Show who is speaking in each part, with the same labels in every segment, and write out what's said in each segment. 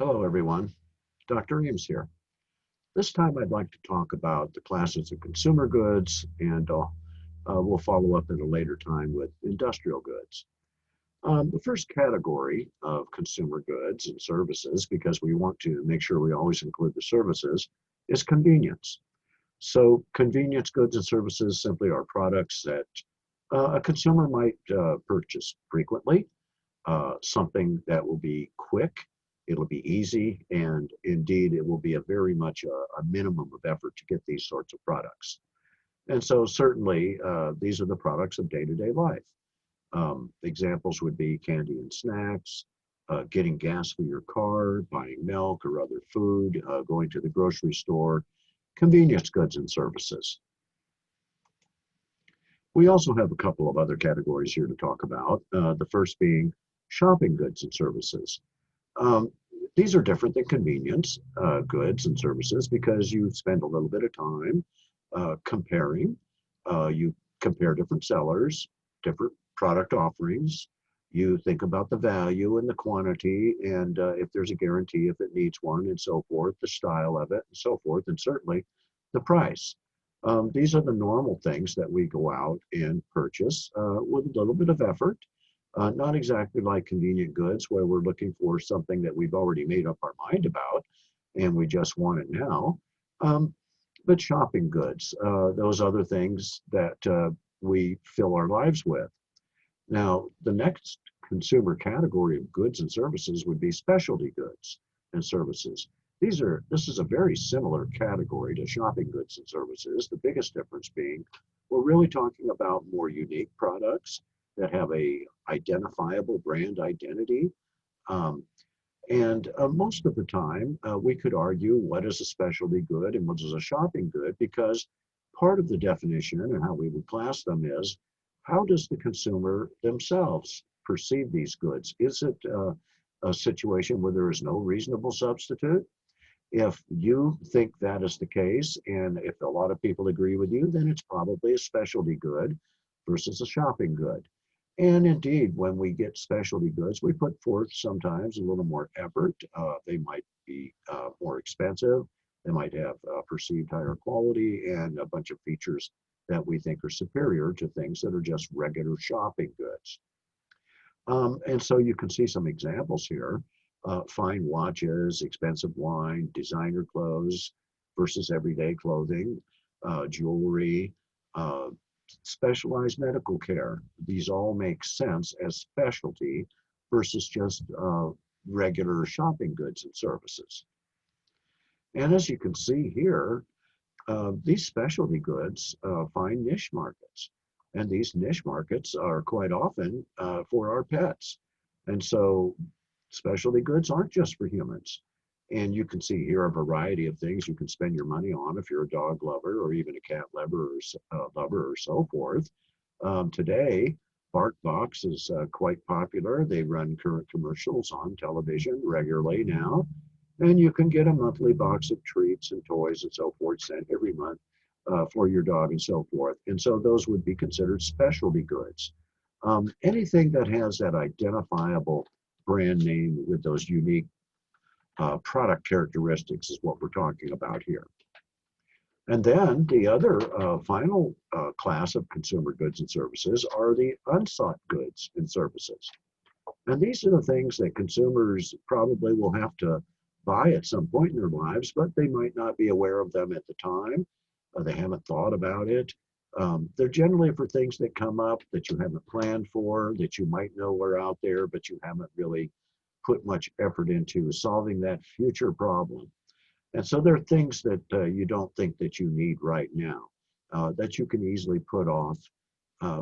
Speaker 1: Hello, everyone. Dr. Eames here. This time I'd like to talk about the classes of consumer goods, and we'll follow up at a later time with industrial goods. The first category of consumer goods and services, because we want to make sure we always include the services, is convenience. So, convenience goods and services simply are products that a consumer might purchase frequently, something that will be quick, it'll be easy, and indeed it will be a very much a minimum of effort to get these sorts of products. And so certainly these are the products of day-to-day life. Examples would be candy and snacks, getting gas for your car, buying milk or other food, going to the grocery store, convenience goods and services. We also have a couple of other categories here to talk about. The first being shopping goods and services. Um, these are different than convenience goods and services because you spend a little bit of time comparing. You compare different sellers, different product offerings. You think about the value and the quantity, and if there's a guarantee, if it needs one, and so forth, the style of it, and so forth, and certainly the price. These are the normal things that we go out and purchase with a little bit of effort, not exactly like convenient goods where we're looking for something that we've already made up our mind about and we just want it now. Um, but shopping goods, those other things that we fill our lives with. Now, the next consumer category of goods and services would be specialty goods and services. This is a very similar category to shopping goods and services. The biggest difference being we're really talking about more unique products that have a identifiable brand identity. Um, and most of the time, we could argue what is a specialty good and what is a shopping good, because part of the definition and how we would class them is how does the consumer themselves perceive these goods? Is it a situation where there is no reasonable substitute? If you think that is the case, and if a lot of people agree with you, then it's probably a specialty good versus a shopping good. And indeed, when we get specialty goods, we put forth sometimes a little more effort. They might be more expensive. They might have perceived higher quality and a bunch of features that we think are superior to things that are just regular shopping goods. And so you can see some examples here. Fine watches, expensive wine, designer clothes versus everyday clothing, jewelry, uh, specialized medical care. These all make sense as specialty versus just regular shopping goods and services. And as you can see here, these specialty goods find niche markets. And these niche markets are quite often for our pets. And so specialty goods aren't just for humans. And you can see here a variety of things you can spend your money on if you're a dog lover or even a cat lover or so forth. Today, BarkBox is quite popular. They run current commercials on television regularly now. And you can get a monthly box of treats and toys and so forth sent every month for your dog and so forth. And so those would be considered specialty goods. Anything that has that identifiable brand name with those unique product characteristics is what we're talking about here. And then the other final class of consumer goods and services are the unsought goods and services. And these are the things that consumers probably will have to buy at some point in their lives, but they might not be aware of them at the time. They haven't thought about it. They're generally for things that come up that you haven't planned for, that you might know are out there, but you haven't really put much effort into solving that future problem. And so there are things that you don't think that you need right now that you can easily put off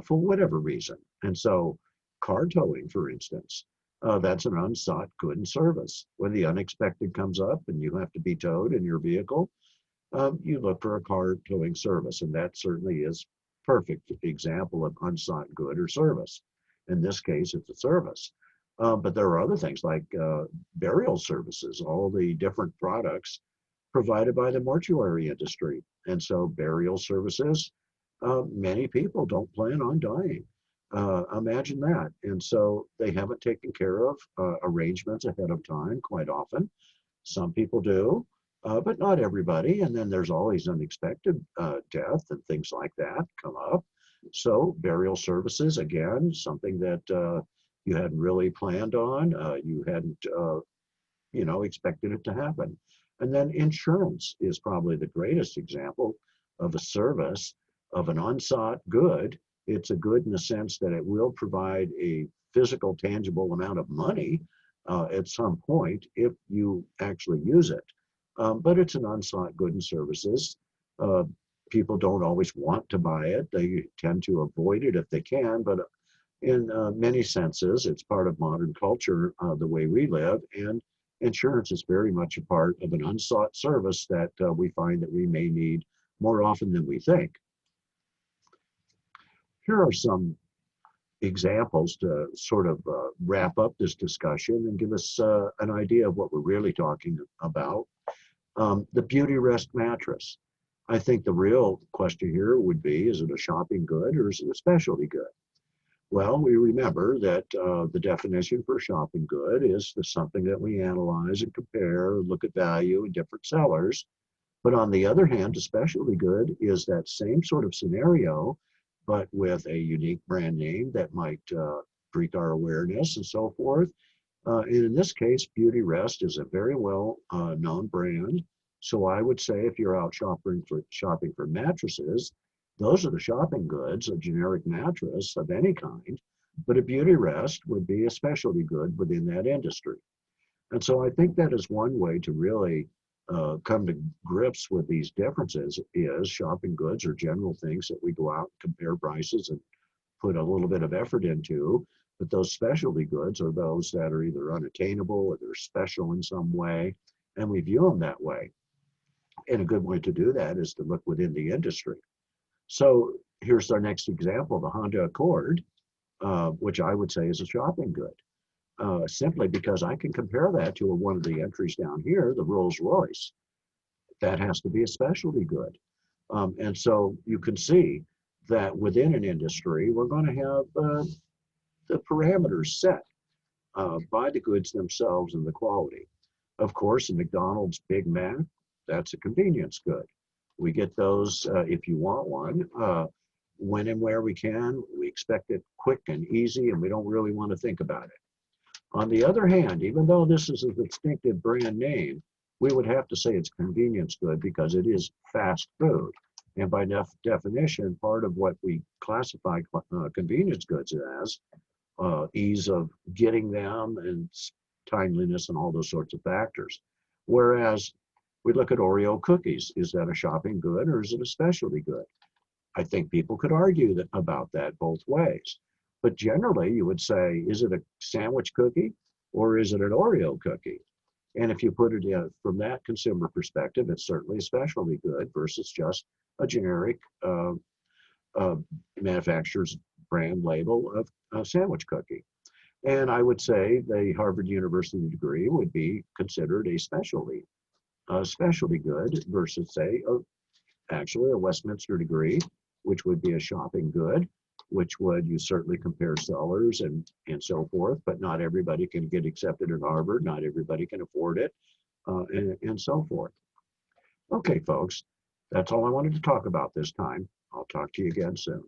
Speaker 1: for whatever reason. And so car towing, for instance, that's an unsought good and service. When the unexpected comes up and you have to be towed in your vehicle, you look for a car towing service. And that certainly is perfect example of unsought good or service. In this case, it's a service. But there are other things like burial services, all the different products provided by the mortuary industry. And so burial services, many people don't plan on dying. Imagine that. And so they haven't taken care of arrangements ahead of time quite often. Some people do, but not everybody. And then there's always unexpected death and things like that come up. So burial services, again, something that you hadn't really planned on, you hadn't, expected it to happen. And then insurance is probably the greatest example of a service of an unsought good. It's a good in the sense that it will provide a physical, tangible amount of money at some point if you actually use it. But it's an unsought good and services. Uh, People don't always want to buy it. They tend to avoid it if they can, but in many senses, it's part of modern culture, the way we live, and insurance is very much a part of an unsought service that we find that we may need more often than we think. Here are some examples to sort of wrap up this discussion and give us an idea of what we're really talking about. The beauty rest mattress. I think the real question here would be, is it a shopping good or is it a specialty good? Well, we remember that the definition for shopping good is something that we analyze and compare, look at value in different sellers. But on the other hand, a specialty good is that same sort of scenario, but with a unique brand name that might pique our awareness and so forth. And in this case, Beauty Rest is a very well known brand. So I would say if you're out shopping for mattresses, those are the shopping goods, a generic mattress of any kind. But a Beauty Rest would be a specialty good within that industry. And so I think that is one way to really come to grips with these differences is shopping goods or general things that we go out and compare prices and put a little bit of effort into. But those specialty goods are those that are either unattainable or they're special in some way, and we view them that way. And a good way to do that is to look within the industry. So here's our next example, the Honda Accord, which I would say is a shopping good. Simply because I can compare that to one of the entries down here, the Rolls Royce. That has to be a specialty good. And so you can see that within an industry, we're going to have the parameters set by the goods themselves and the quality. Of course, a McDonald's Big Mac, that's a convenience good. We get those if you want one. When and where we can, we expect it quick and easy, and we don't really want to think about it. On the other hand, even though this is a distinctive brand name, we would have to say it's convenience good because it is fast food. And by definition, part of what we classify convenience goods as ease of getting them and timeliness and all those sorts of factors. Whereas we look at Oreo cookies, is that a shopping good or is it a specialty good? I think people could argue about that both ways. But generally, you would say, is it a sandwich cookie or is it an Oreo cookie? And if you put it in from that consumer perspective, it's certainly a specialty good versus just a generic manufacturer's brand label of a sandwich cookie. And I would say the Harvard University degree would be considered a specialty good versus, say, actually a Westminster degree, which would be a shopping good, which would you certainly compare sellers and so forth, but not everybody can get accepted at Harvard, not everybody can afford it, and so forth. Okay, folks, that's all I wanted to talk about this time. I'll talk to you again soon.